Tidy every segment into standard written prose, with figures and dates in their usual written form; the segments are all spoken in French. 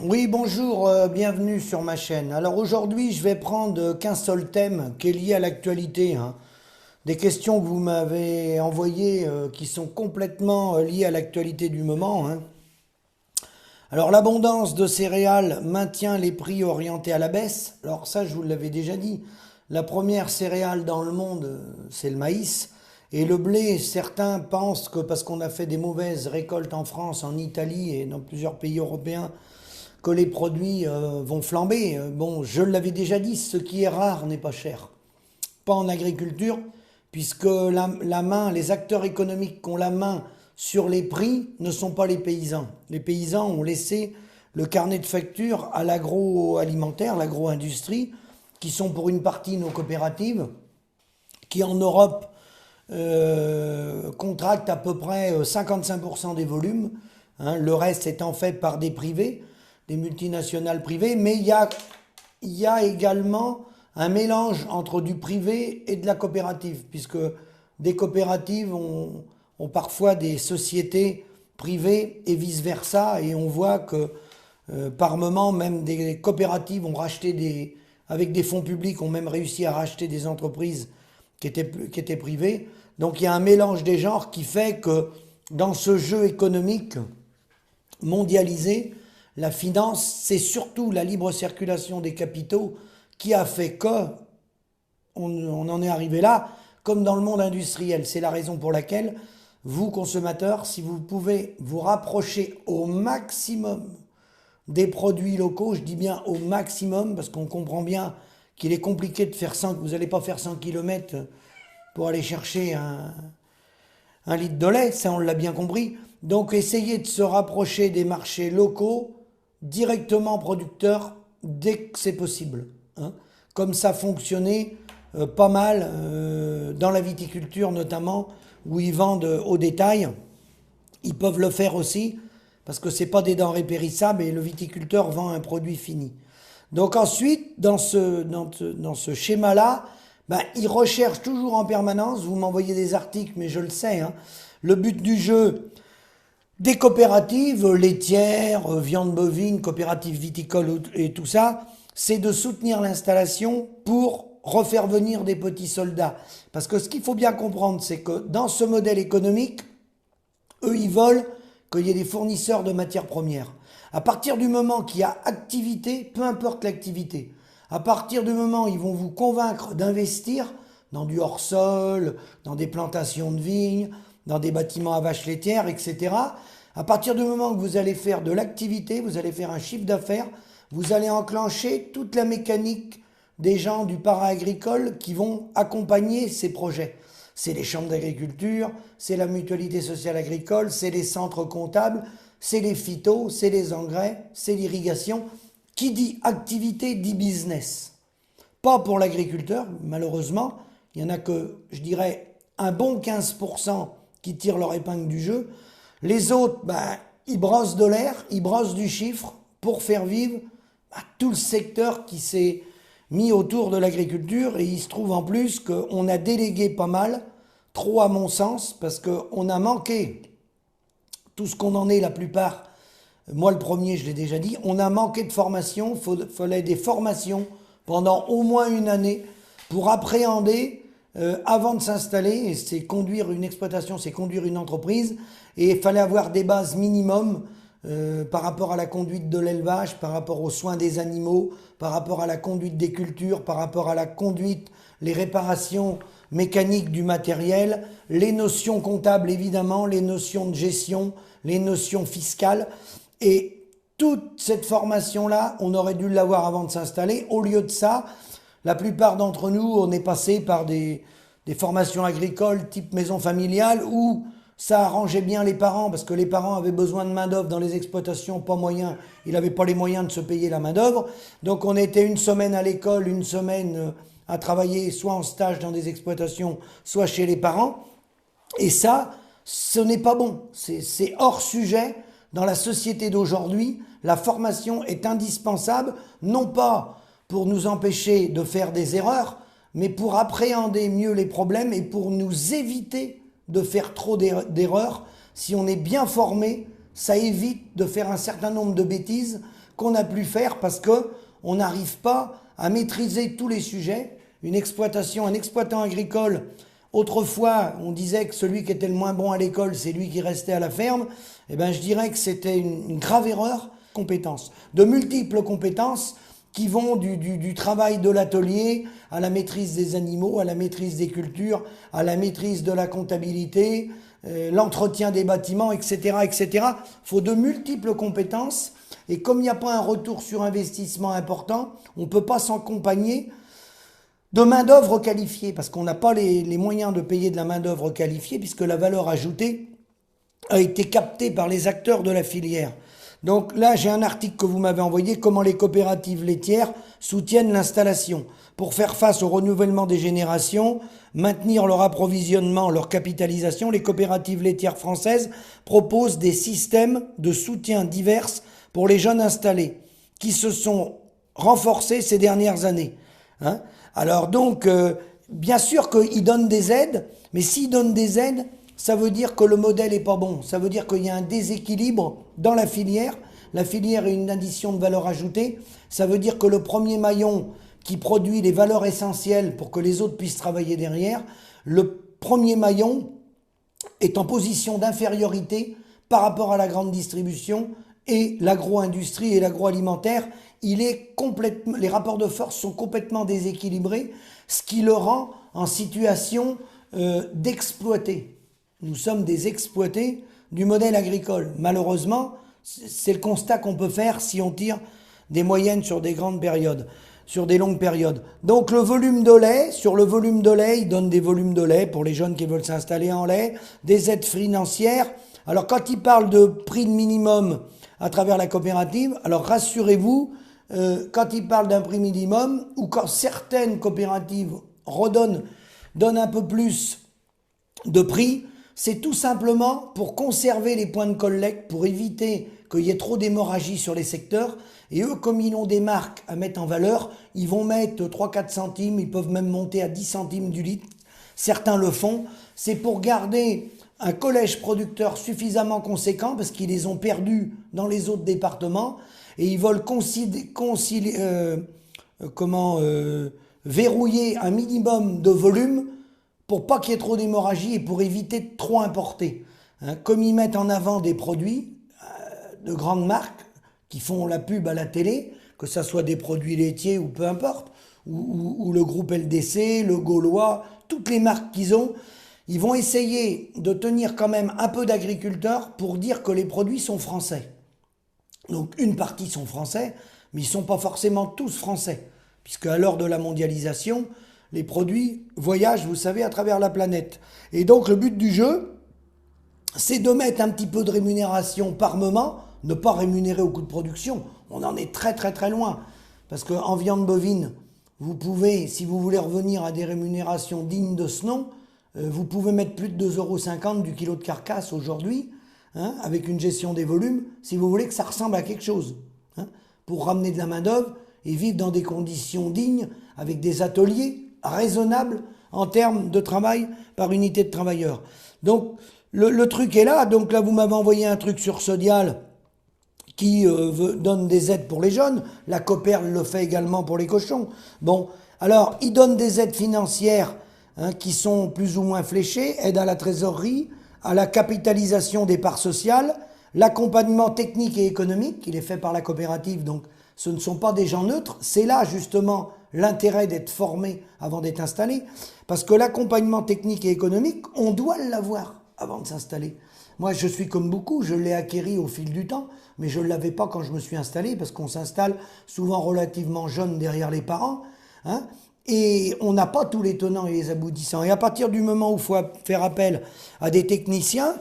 Oui, bonjour, bienvenue sur ma chaîne. Alors aujourd'hui, je vais prendre qu'un seul thème qui est lié à l'actualité, hein. Des questions que vous m'avez envoyées qui sont complètement liées à l'actualité du moment, hein. Alors l'abondance de céréales maintient les prix orientés à la baisse. Alors ça, je vous l'avais déjà dit. La première céréale dans le monde, c'est le maïs. Et le blé, certains pensent que parce qu'on a fait des mauvaises récoltes en France, en Italie et dans plusieurs pays européens, que les produits vont flamber. Bon, je l'avais déjà dit, ce qui est rare n'est pas cher. Pas en agriculture, puisque la main, les acteurs économiques qui ont la main sur les prix ne sont pas les paysans. Les paysans ont laissé le carnet de factures à l'agroalimentaire, l'agro-industrie, qui sont pour une partie nos coopératives, qui en Europe contractent à peu près 55% des volumes, hein, le reste étant fait par des privés, des multinationales privées, mais il y a également un mélange entre du privé et de la coopérative, puisque des coopératives ont parfois des sociétés privées et vice-versa, et on voit que par moment, même des coopératives ont racheté avec des fonds publics, ont même réussi à racheter des entreprises qui étaient privées. Donc il y a un mélange des genres qui fait que dans ce jeu économique mondialisé, la finance, c'est surtout la libre circulation des capitaux qui a fait que on en est arrivé là, comme dans le monde industriel. C'est la raison pour laquelle vous, consommateurs, si vous pouvez vous rapprocher au maximum des produits locaux, je dis bien au maximum, parce qu'on comprend bien qu'il est compliqué de faire 100, vous n'allez pas faire 100 km pour aller chercher un litre de lait, ça on l'a bien compris. Donc essayez de se rapprocher des marchés locaux, directement producteurs, dès que c'est possible, hein. Comme ça fonctionnait pas mal dans la viticulture notamment, où ils vendent au détail. Ils peuvent le faire aussi, parce que ce n'est pas des denrées périssables et le viticulteur vend un produit fini. Donc ensuite, dans ce schéma-là, ben, ils recherchent toujours en permanence, vous m'envoyez des articles, mais je le sais, hein, le but du jeu des coopératives laitières, viande bovine, coopératives viticoles et tout ça, c'est de soutenir l'installation pour refaire venir des petits soldats. Parce que ce qu'il faut bien comprendre, c'est que dans ce modèle économique, eux, ils veulent qu'il y ait des fournisseurs de matières premières. À partir du moment qu'il y a activité, peu importe l'activité, à partir du moment où ils vont vous convaincre d'investir dans du hors-sol, dans des plantations de vignes, dans des bâtiments à vaches laitières, etc., à partir du moment que vous allez faire de l'activité, vous allez faire un chiffre d'affaires, vous allez enclencher toute la mécanique des gens du para-agricole qui vont accompagner ces projets. C'est les chambres d'agriculture, c'est la mutualité sociale agricole, c'est les centres comptables, c'est les phytos, c'est les engrais, c'est l'irrigation. Qui dit activité dit business. Pas pour l'agriculteur, malheureusement. Il y en a que, je dirais, un bon 15% qui tirent leur épingle du jeu. Les autres, ben, ils brossent de l'air, ils brossent du chiffre pour faire vivre tout le secteur qui s'est mis autour de l'agriculture. Et il se trouve en plus qu'on a délégué pas mal, trop à mon sens, parce qu'on a manqué tout ce qu'on en est la plupart. Moi le premier, je l'ai déjà dit, on a manqué de formation, il fallait des formations pendant au moins une année pour appréhender avant de s'installer, et c'est conduire une exploitation, c'est conduire une entreprise, et il fallait avoir des bases minimum par rapport à la conduite de l'élevage, par rapport aux soins des animaux, par rapport à la conduite des cultures, par rapport à la conduite, les réparations mécaniques du matériel, les notions comptables évidemment, les notions de gestion, les notions fiscales. Et toute cette formation-là, on aurait dû l'avoir avant de s'installer. Au lieu de ça, la plupart d'entre nous, on est passé par des formations agricoles type maison familiale où ça arrangeait bien les parents parce que les parents avaient besoin de main-d'œuvre dans les exploitations, pas moyen, ils n'avaient pas les moyens de se payer la main-d'œuvre. Donc on était une semaine à l'école, une semaine à travailler soit en stage dans des exploitations, soit chez les parents. Et ça, ce n'est pas bon. C'est hors sujet. Dans la société d'aujourd'hui, la formation est indispensable, non pas pour nous empêcher de faire des erreurs, mais pour appréhender mieux les problèmes et pour nous éviter de faire trop d'erreurs. Si on est bien formé, ça évite de faire un certain nombre de bêtises qu'on n'a plus faire parce qu'on n'arrive pas à maîtriser tous les sujets. Une exploitation, un exploitant agricole, autrefois, on disait que celui qui était le moins bon à l'école, c'est lui qui restait à la ferme. Eh bien, je dirais que c'était une grave erreur. Compétences, de multiples compétences qui vont du travail de l'atelier à la maîtrise des animaux, à la maîtrise des cultures, à la maîtrise de la comptabilité, l'entretien des bâtiments, etc., etc. Il faut de multiples compétences. Et comme il n'y a pas un retour sur investissement important, on ne peut pas s'accompagner de main-d'œuvre qualifiée, parce qu'on n'a pas les moyens de payer de la main-d'œuvre qualifiée, puisque la valeur ajoutée a été captée par les acteurs de la filière. Donc là, j'ai un article que vous m'avez envoyé, comment les coopératives laitières soutiennent l'installation. Pour faire face au renouvellement des générations, maintenir leur approvisionnement, leur capitalisation, les coopératives laitières françaises proposent des systèmes de soutien divers pour les jeunes installés, qui se sont renforcés ces dernières années. Alors donc, bien sûr qu'ils donnent des aides, mais s'ils donnent des aides, ça veut dire que le modèle est pas bon. Ça veut dire qu'il y a un déséquilibre dans la filière. La filière est une addition de valeur ajoutée. Ça veut dire que le premier maillon qui produit les valeurs essentielles pour que les autres puissent travailler derrière, le premier maillon est en position d'infériorité par rapport à la grande distribution et l'agro-industrie et l'agroalimentaire. Les rapports de force sont complètement déséquilibrés, ce qui le rend en situation d'exploiter. Nous sommes des exploités du modèle agricole. Malheureusement, c'est le constat qu'on peut faire si on tire des moyennes sur des grandes périodes, sur des longues périodes. Donc le volume de lait, sur le volume de lait, il donne des volumes de lait pour les jeunes qui veulent s'installer en lait, des aides financières. Alors quand il parle de prix de minimum à travers la coopérative, alors rassurez-vous, quand il parle d'un prix minimum, ou quand certaines coopératives donnent un peu plus de prix, c'est tout simplement pour conserver les points de collecte, pour éviter qu'il y ait trop d'hémorragie sur les secteurs. Et eux, comme ils ont des marques à mettre en valeur, ils vont mettre 3-4 centimes, ils peuvent même monter à 10 centimes du litre. Certains le font. C'est pour garder un collège producteur suffisamment conséquent, parce qu'ils les ont perdus dans les autres départements, et ils veulent verrouiller un minimum de volume pour pas qu'il y ait trop d'hémorragie et pour éviter de trop importer. Comme ils mettent en avant des produits de grandes marques qui font la pub à la télé, que ce soit des produits laitiers ou peu importe, ou le groupe LDC, le Gaulois, toutes les marques qu'ils ont, ils vont essayer de tenir quand même un peu d'agriculteurs pour dire que les produits sont français. Donc une partie sont français, mais ils ne sont pas forcément tous français, puisque à l'heure de la mondialisation, les produits voyagent, vous savez, à travers la planète. Et donc le but du jeu, c'est de mettre un petit peu de rémunération par moment, ne pas rémunérer au coût de production. On en est très très très loin. Parce qu'en viande bovine, vous pouvez, si vous voulez revenir à des rémunérations dignes de ce nom, vous pouvez mettre plus de 2,50 € du kilo de carcasse aujourd'hui, avec une gestion des volumes, si vous voulez que ça ressemble à quelque chose. Pour ramener de la main-d'œuvre et vivre dans des conditions dignes, avec des ateliers raisonnable en termes de travail par unité de travailleurs. Donc le truc est là. Donc là vous m'avez envoyé un truc sur Sodial qui donne des aides pour les jeunes. La Cooperl le fait également pour les cochons. Bon, alors il donne des aides financières qui sont plus ou moins fléchées, aide à la trésorerie, à la capitalisation des parts sociales, l'accompagnement technique et économique, il est fait par la coopérative, donc ce ne sont pas des gens neutres. C'est là justement l'intérêt d'être formé avant d'être installé, parce que l'accompagnement technique et économique, on doit l'avoir avant de s'installer. Moi, je suis comme beaucoup, je l'ai acquéri au fil du temps, mais je ne l'avais pas quand je me suis installé, parce qu'on s'installe souvent relativement jeune derrière les parents, et on n'a pas tous les tenants et les aboutissants. Et à partir du moment où il faut faire appel à des techniciens,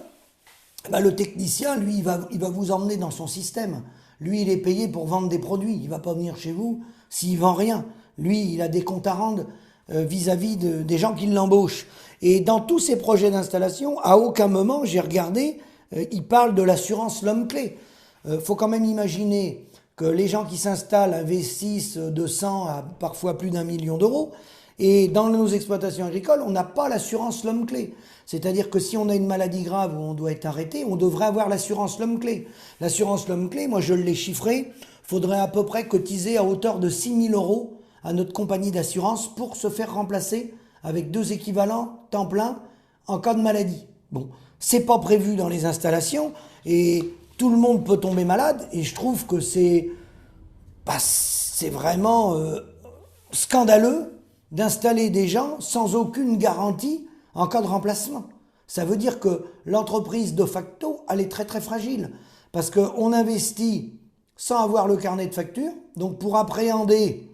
le technicien, lui, il va vous emmener dans son système. Lui, il est payé pour vendre des produits. Il ne va pas venir chez vous s'il ne vend rien. Lui, il a des comptes à rendre vis-à-vis des gens qui l'embauchent. Et dans tous ces projets d'installation, à aucun moment, j'ai regardé, il parle de l'assurance l'homme-clé. Faut quand même imaginer que les gens qui s'installent investissent de 100 à parfois plus d'1 million d'euros. Et dans nos exploitations agricoles, on n'a pas l'assurance l'homme-clé. C'est-à-dire que si on a une maladie grave où on doit être arrêté, on devrait avoir l'assurance l'homme-clé. L'assurance l'homme-clé, moi je l'ai chiffré, faudrait à peu près cotiser à hauteur de 6 000 euros à notre compagnie d'assurance pour se faire remplacer avec 2 équivalents temps plein en cas de maladie. Bon, c'est pas prévu dans les installations et tout le monde peut tomber malade et je trouve que c'est vraiment scandaleux d'installer des gens sans aucune garantie en cas de remplacement. Ça veut dire que l'entreprise de facto, elle est très très fragile parce qu'on investit sans avoir le carnet de facture. Donc pour appréhender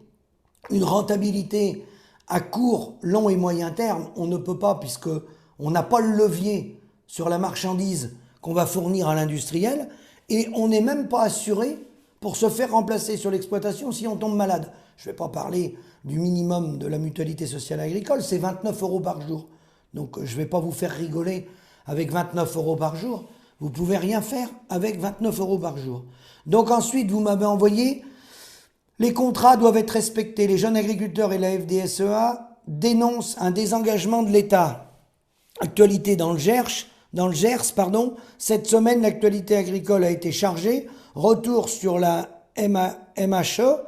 une rentabilité à court, long et moyen terme, on ne peut pas puisque on n'a pas le levier sur la marchandise qu'on va fournir à l'industriel et on n'est même pas assuré pour se faire remplacer sur l'exploitation si on tombe malade. Je ne vais pas parler du minimum de la mutualité sociale agricole, c'est 29 euros par jour. Donc je ne vais pas vous faire rigoler avec 29 euros par jour. Vous ne pouvez rien faire avec 29 euros par jour. Donc ensuite, vous m'avez envoyé, les contrats doivent être respectés. Les jeunes agriculteurs et la FDSEA dénoncent un désengagement de l'État. Actualité dans le Gers, cette semaine, l'actualité agricole a été chargée. Retour sur la MHE.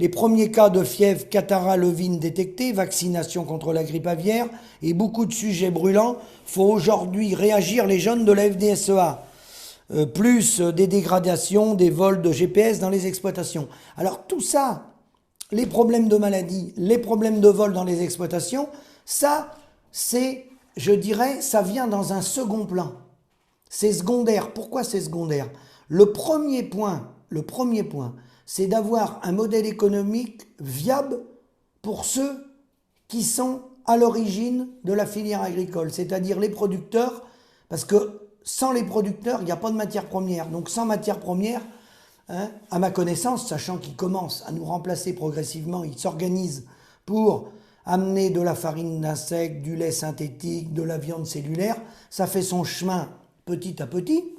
Les premiers cas de fièvre catarrhale-ovine détectés, vaccination contre la grippe aviaire et beaucoup de sujets brûlants font aujourd'hui réagir les jeunes de la FDSEA. Plus des dégradations, des vols de GPS dans les exploitations. Alors tout ça, les problèmes de maladie, les problèmes de vol dans les exploitations, ça, c'est, je dirais, ça vient dans un second plan. C'est secondaire. Pourquoi c'est secondaire ? Le premier point, c'est d'avoir un modèle économique viable pour ceux qui sont à l'origine de la filière agricole, c'est-à-dire les producteurs, parce que sans les producteurs, il n'y a pas de matière première. Donc sans matière première, à ma connaissance, sachant qu'ils commencent à nous remplacer progressivement, ils s'organisent pour amener de la farine d'insectes, du lait synthétique, de la viande cellulaire, ça fait son chemin petit à petit,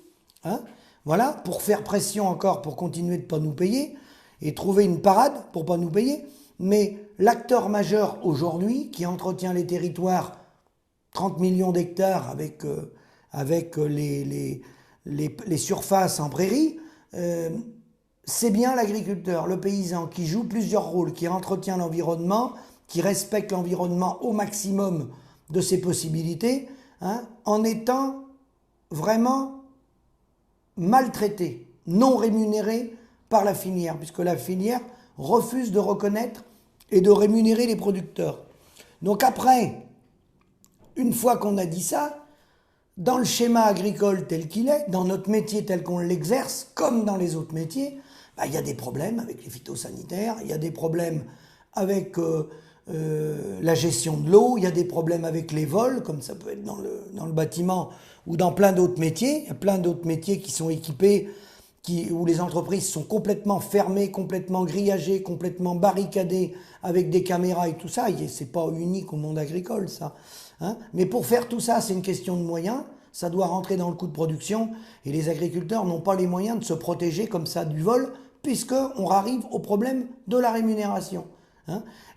voilà, pour faire pression encore, pour continuer de ne pas nous payer, et trouver une parade pour ne pas nous payer. Mais l'acteur majeur aujourd'hui, qui entretient les territoires, 30 millions d'hectares avec les surfaces en prairie, c'est bien l'agriculteur, le paysan, qui joue plusieurs rôles, qui entretient l'environnement, qui respecte l'environnement au maximum de ses possibilités, en étant vraiment maltraités, non rémunérés par la filière, puisque la filière refuse de reconnaître et de rémunérer les producteurs. Donc après, une fois qu'on a dit ça, dans le schéma agricole tel qu'il est, dans notre métier tel qu'on l'exerce, comme dans les autres métiers, il y a des problèmes avec les phytosanitaires, il y a des problèmes avec la gestion de l'eau, il y a des problèmes avec les vols, comme ça peut être dans le bâtiment ou dans plein d'autres métiers. Il y a plein d'autres métiers qui sont équipés, où les entreprises sont complètement fermées, complètement grillagées, complètement barricadées avec des caméras et tout ça. C'est pas unique au monde agricole, ça. Mais pour faire tout ça, c'est une question de moyens. Ça doit rentrer dans le coût de production et les agriculteurs n'ont pas les moyens de se protéger comme ça du vol, puisqu'on arrive au problème de la rémunération.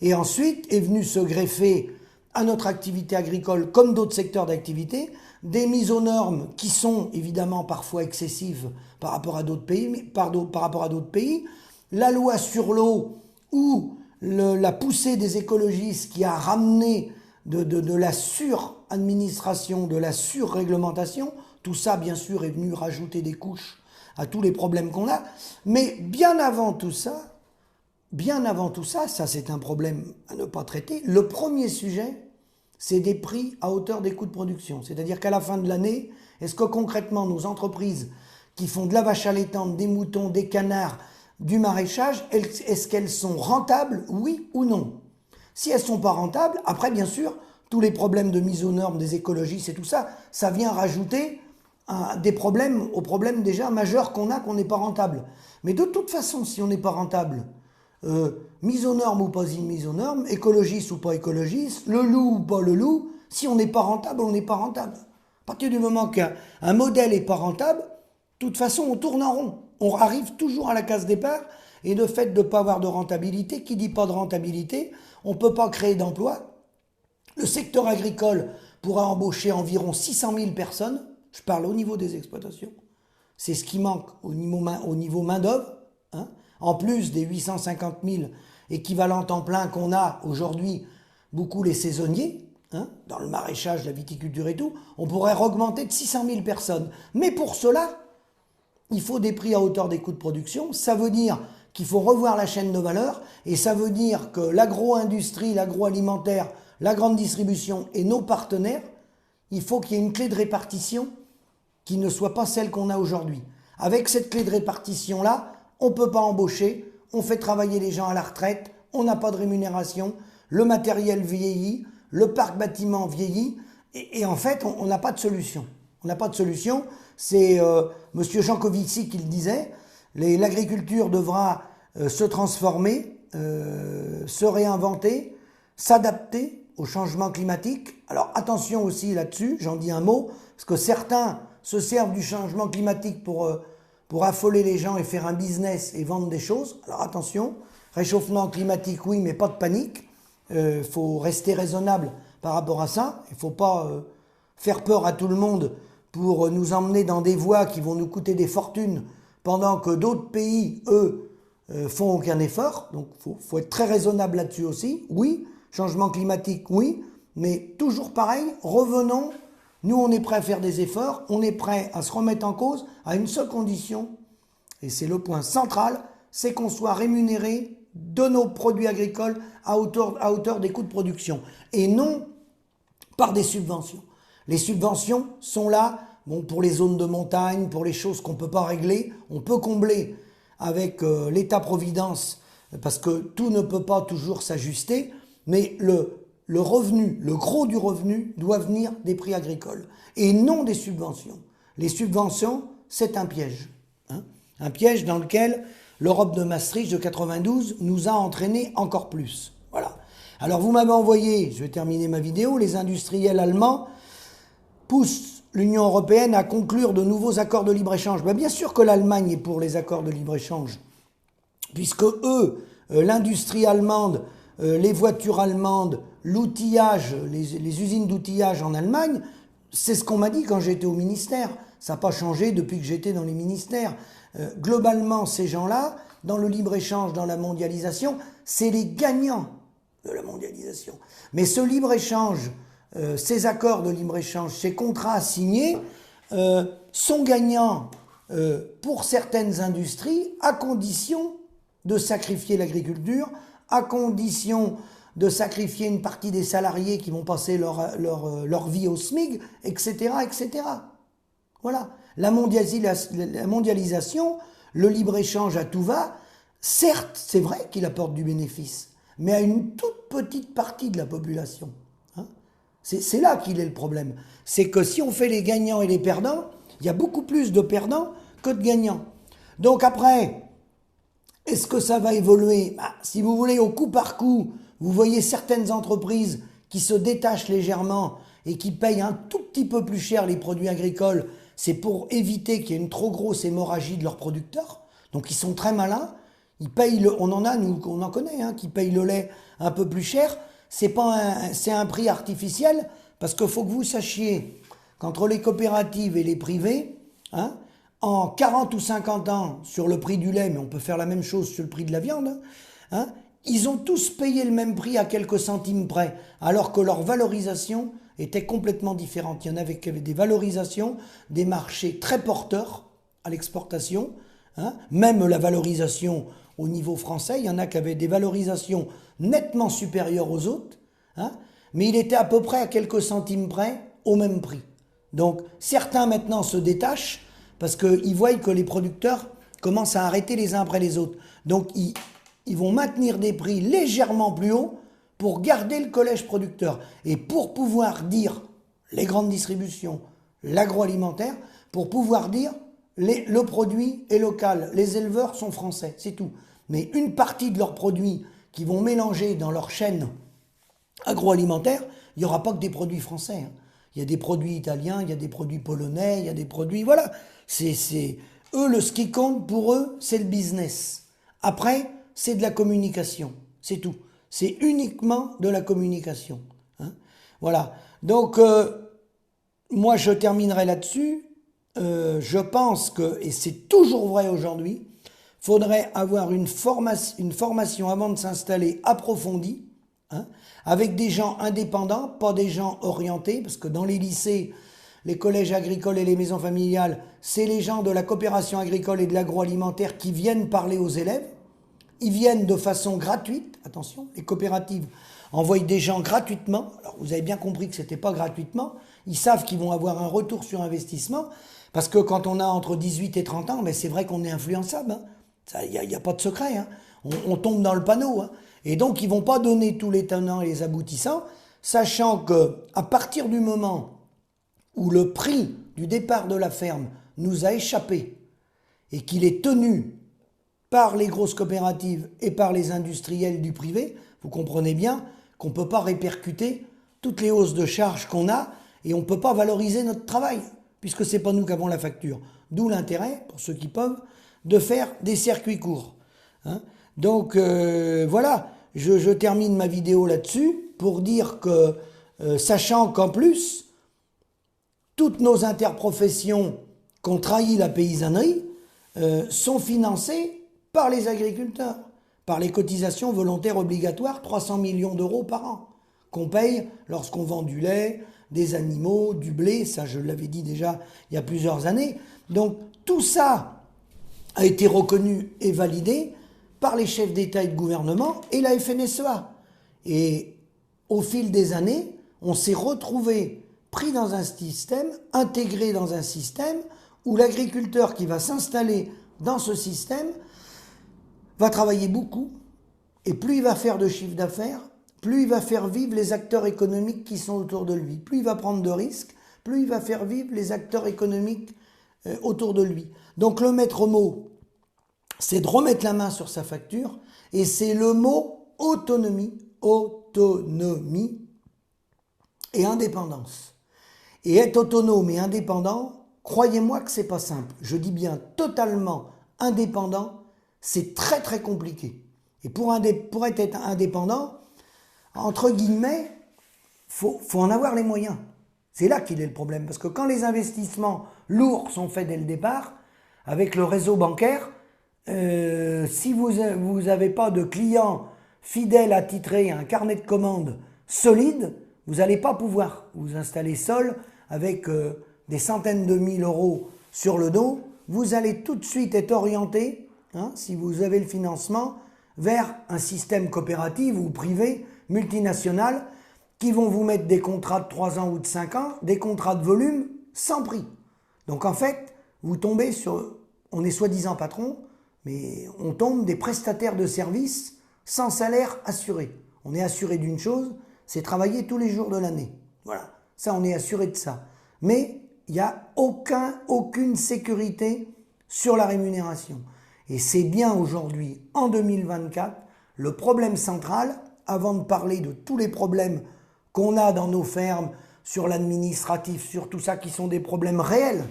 Et ensuite est venu se greffer à notre activité agricole, comme d'autres secteurs d'activité, des mises aux normes qui sont évidemment parfois excessives par rapport à d'autres pays, la loi sur l'eau ou la poussée des écologistes qui a ramené de la suradministration, de la surréglementation, tout ça bien sûr est venu rajouter des couches à tous les problèmes qu'on a, mais bien avant tout ça, ça c'est un problème à ne pas traiter. Le premier sujet, c'est des prix à hauteur des coûts de production. C'est-à-dire qu'à la fin de l'année, est-ce que concrètement nos entreprises qui font de la vache allaitante, des moutons, des canards, du maraîchage, est-ce qu'elles sont rentables, oui ou non ? Si elles ne sont pas rentables, après bien sûr, tous les problèmes de mise aux normes des écologistes et tout ça, ça vient rajouter des problèmes aux problèmes déjà majeurs qu'on n'est pas rentable. Mais de toute façon, si on n'est pas rentable, mise aux normes ou pas mise aux normes, écologiste ou pas écologiste, le loup ou pas le loup, si on n'est pas rentable, on n'est pas rentable. À partir du moment qu'un modèle n'est pas rentable, de toute façon, on tourne en rond. On arrive toujours à la case départ, et le fait de ne pas avoir de rentabilité, qui dit pas de rentabilité, on ne peut pas créer d'emplois. Le secteur agricole pourra embaucher environ 600 000 personnes, je parle au niveau des exploitations, c'est ce qui manque au niveau main-d'œuvre, hein, en plus des 850 000 équivalents temps plein qu'on a aujourd'hui, beaucoup les saisonniers, hein, dans le maraîchage, la viticulture et tout, on pourrait augmenter de 600 000 personnes. Mais pour cela, il faut des prix à hauteur des coûts de production. Ça veut dire qu'il faut revoir la chaîne de valeur, et ça veut dire que l'agro-industrie, l'agroalimentaire, la grande distribution et nos partenaires, il faut qu'il y ait une clé de répartition qui ne soit pas celle qu'on a aujourd'hui. Avec cette clé de répartition-là, on ne peut pas embaucher, on fait travailler les gens à la retraite, on n'a pas de rémunération, le matériel vieillit, le parc bâtiment vieillit, et en fait, on n'a pas de solution. On n'a pas de solution. C'est M. Jancovici qui le disait, l'agriculture devra se transformer, se réinventer, s'adapter au changement climatique. Alors attention aussi là-dessus, j'en dis un mot, parce que certains se servent du changement climatique pour affoler les gens et faire un business et vendre des choses. Alors attention, réchauffement climatique oui, mais pas de panique. Faut rester raisonnable par rapport à ça. Il ne faut pas faire peur à tout le monde pour nous emmener dans des voies qui vont nous coûter des fortunes pendant que d'autres pays, eux, font aucun effort. Donc faut être très raisonnable là-dessus aussi. Oui, changement climatique, oui, mais toujours pareil, revenons. Nous, on est prêt à faire des efforts, on est prêt à se remettre en cause à une seule condition, et c'est le point central, c'est qu'on soit rémunéré de nos produits agricoles à hauteur des coûts de production, et non par des subventions. Les subventions sont là, bon, pour les zones de montagne, pour les choses qu'on ne peut pas régler, on peut combler avec l'État-providence, parce que tout ne peut pas toujours s'ajuster, mais le revenu, le gros du revenu doit venir des prix agricoles et non des subventions. Les subventions, c'est un piège. Hein, un piège dans lequel l'Europe de Maastricht de 92 nous a entraînés encore plus. Voilà. Alors vous m'avez envoyé, je vais terminer ma vidéo, les industriels allemands poussent l'Union européenne à conclure de nouveaux accords de libre-échange. Ben, bien sûr que l'Allemagne est pour les accords de libre-échange, puisque eux, l'industrie allemande, les voitures allemandes, l'outillage, les usines d'outillage en Allemagne, c'est ce qu'on m'a dit quand j'étais au ministère. Ça n'a pas changé depuis que j'étais dans les ministères. Globalement, ces gens-là, dans le libre-échange, dans la mondialisation, c'est les gagnants de la mondialisation. Mais ce libre-échange, ces accords de libre-échange, ces contrats signés, sont gagnants pour certaines industries à condition de sacrifier l'agriculture, à condition de sacrifier une partie des salariés qui vont passer leur vie au SMIC, etc., etc. Voilà. La mondialisation, le libre-échange à tout va, certes, c'est vrai qu'il apporte du bénéfice, mais à une toute petite partie de la population. Hein, c'est là qu'il est le problème. C'est que si on fait les gagnants et les perdants, il y a beaucoup plus de perdants que de gagnants. Donc après, est-ce que ça va évoluer? Si vous voulez, au coup par coup, vous voyez certaines entreprises qui se détachent légèrement et qui payent un tout petit peu plus cher les produits agricoles. C'est pour éviter qu'il y ait une trop grosse hémorragie de leurs producteurs. Donc ils sont très malins. Ils payent on en a, nous, on en connaît, hein, qui payent le lait un peu plus cher. C'est un prix artificiel, parce qu'il faut que vous sachiez qu'entre les coopératives et les privés, hein, en 40 ou 50 ans, sur le prix du lait, mais on peut faire la même chose sur le prix de la viande, hein, ils ont tous payé le même prix à quelques centimes près, alors que leur valorisation était complètement différente. Il y en avait qui avaient des valorisations, des marchés très porteurs à l'exportation, hein, même la valorisation au niveau français, il y en a qui avaient des valorisations nettement supérieures aux autres, hein, mais il était à peu près à quelques centimes près au même prix. Donc certains maintenant se détachent, parce qu'ils voient que les producteurs commencent à arrêter les uns après les autres. Donc ils vont maintenir des prix légèrement plus hauts pour garder le collège producteur. Et pour pouvoir dire, les grandes distributions, l'agroalimentaire, pour pouvoir dire, le produit est local, les éleveurs sont français, c'est tout. Mais une partie de leurs produits qui vont mélanger dans leur chaîne agroalimentaire, il n'y aura pas que des produits français. Hein. Il y a des produits italiens, il y a des produits polonais, il y a des produits... Voilà, Eux, ce qui compte pour eux, c'est le business. Après, c'est de la communication. C'est tout. C'est uniquement de la communication. Hein. Voilà. Donc, moi, je terminerai là-dessus. Je pense que, et c'est toujours vrai aujourd'hui, faudrait avoir une formation avant de s'installer approfondie, hein, avec des gens indépendants, pas des gens orientés, parce que dans les lycées, les collèges agricoles et les maisons familiales, c'est les gens de la coopération agricole et de l'agroalimentaire qui viennent parler aux élèves. Ils viennent de façon gratuite, attention, les coopératives envoient des gens gratuitement. Alors vous avez bien compris que ce n'était pas gratuitement. Ils savent qu'ils vont avoir un retour sur investissement, parce que quand on a entre 18 et 30 ans, ben c'est vrai qu'on est influençable. Il n'y a pas de secret. Hein. On tombe dans le panneau. Hein. Et donc ils ne vont pas donner tous les tenants et les aboutissants, sachant qu'à partir du moment où le prix du départ de la ferme nous a échappé et qu'il est tenu par les grosses coopératives et par les industriels du privé, vous comprenez bien qu'on ne peut pas répercuter toutes les hausses de charges qu'on a et on ne peut pas valoriser notre travail, puisque ce n'est pas nous qui avons la facture. D'où l'intérêt, pour ceux qui peuvent, de faire des circuits courts. Hein. Donc voilà, je termine ma vidéo là-dessus pour dire que, sachant qu'en plus, toutes nos interprofessions qui ont trahi la paysannerie sont financées par les agriculteurs, par les cotisations volontaires obligatoires, 300 millions d'euros par an, qu'on paye lorsqu'on vend du lait, des animaux, du blé, ça je l'avais dit déjà il y a plusieurs années. Donc tout ça a été reconnu et validé par les chefs d'État et de gouvernement et la FNSEA. Et au fil des années, on s'est retrouvé pris dans un système, intégré dans un système où l'agriculteur qui va s'installer dans ce système va travailler beaucoup, et plus il va faire de chiffre d'affaires, plus il va faire vivre les acteurs économiques qui sont autour de lui. Plus il va prendre de risques, plus il va faire vivre les acteurs économiques autour de lui. Donc le maître mot, c'est de remettre la main sur sa facture, et c'est le mot autonomie, autonomie et indépendance. Et être autonome et indépendant, croyez-moi que c'est pas simple. Je dis bien totalement indépendant, c'est très très compliqué. Et pour être indépendant, entre guillemets, faut en avoir les moyens. C'est là qu'il est le problème. Parce que quand les investissements lourds sont faits dès le départ, avec le réseau bancaire, si vous n'avez pas de clients fidèles attitrés à un carnet de commandes solide, vous n'allez pas pouvoir vous installer seul avec des centaines de mille euros sur le dos. Vous allez tout de suite être orienté, hein, si vous avez le financement, vers un système coopératif ou privé, multinational, qui vont vous mettre des contrats de 3 ans ou de 5 ans, des contrats de volume sans prix. Donc en fait, vous tombez sur, on est soi-disant patron, mais on tombe des prestataires de services sans salaire assuré. On est assuré d'une chose, c'est travailler tous les jours de l'année. Voilà, ça on est assuré de ça. Mais il n'y a aucune sécurité sur la rémunération. Et c'est bien aujourd'hui, en 2024, le problème central, avant de parler de tous les problèmes qu'on a dans nos fermes, sur l'administratif, sur tout ça qui sont des problèmes réels,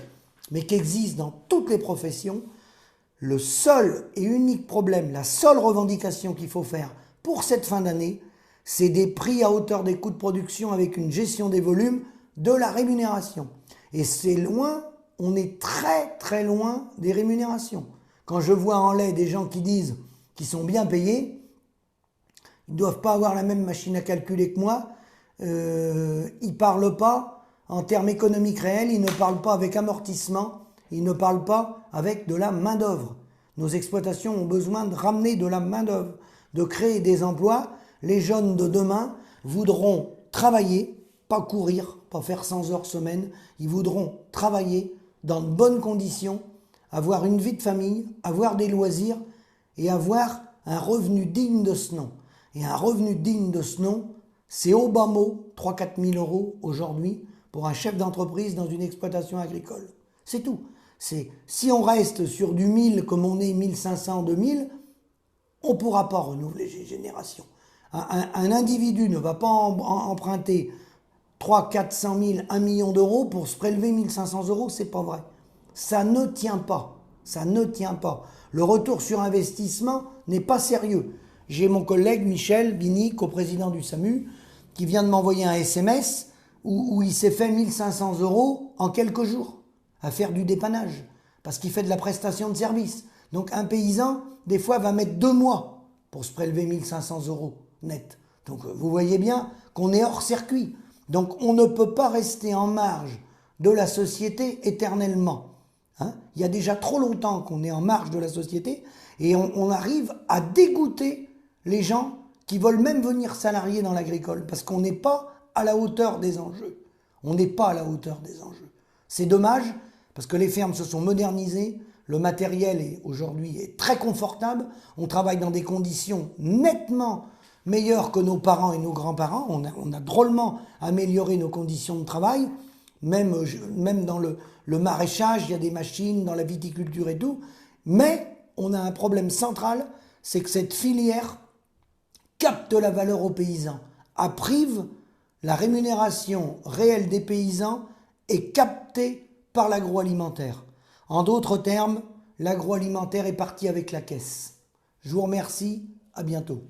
mais qui existent dans toutes les professions, le seul et unique problème, la seule revendication qu'il faut faire pour cette fin d'année, c'est des prix à hauteur des coûts de production avec une gestion des volumes de la rémunération. Et c'est loin, on est très très loin des rémunérations. Quand je vois en lait des gens qui disent qu'ils sont bien payés, ils ne doivent pas avoir la même machine à calculer que moi, ils ne parlent pas en termes économiques réels, ils ne parlent pas avec amortissement, ils ne parlent pas avec de la main-d'œuvre. Nos exploitations ont besoin de ramener de la main-d'œuvre, de créer des emplois. Les jeunes de demain voudront travailler, pas courir, pas faire 100 heures semaine. Ils voudront travailler dans de bonnes conditions, avoir une vie de famille, avoir des loisirs et avoir un revenu digne de ce nom. Et un revenu digne de ce nom, c'est au bas mot 3 000 à 4 000 euros aujourd'hui pour un chef d'entreprise dans une exploitation agricole. C'est tout. Si on reste sur du 1000 comme on est 1500, 2000, on ne pourra pas renouveler les générations. Un individu ne va pas emprunter 300 400 000, 1 million d'euros pour se prélever 1500 euros, c'est pas vrai. Ça ne tient pas. Ça ne tient pas. Le retour sur investissement n'est pas sérieux. J'ai mon collègue Michel Bini, coprésident du SAMU, qui vient de m'envoyer un SMS où il s'est fait 1500 € en quelques jours à faire du dépannage, parce qu'il fait de la prestation de service. Donc un paysan, des fois, va mettre 2 mois pour se prélever 1500 € net. Donc vous voyez bien qu'on est hors circuit. Donc on ne peut pas rester en marge de la société éternellement. Il y a déjà trop longtemps qu'on est en marge de la société et on arrive à dégoûter les gens qui veulent même venir salarier dans l'agricole parce qu'on n'est pas à la hauteur des enjeux. On n'est pas à la hauteur des enjeux. C'est dommage parce que les fermes se sont modernisées, le matériel aujourd'hui est très confortable, on travaille dans des conditions nettement meilleures que nos parents et nos grands-parents, on a drôlement amélioré nos conditions de travail, même dans le maraîchage, il y a des machines, dans la viticulture et tout, mais on a un problème central, c'est que cette filière capte la valeur aux paysans, prive la rémunération réelle des paysans est captée par l'agroalimentaire. En d'autres termes, l'agroalimentaire est parti avec la caisse. Je vous remercie, à bientôt.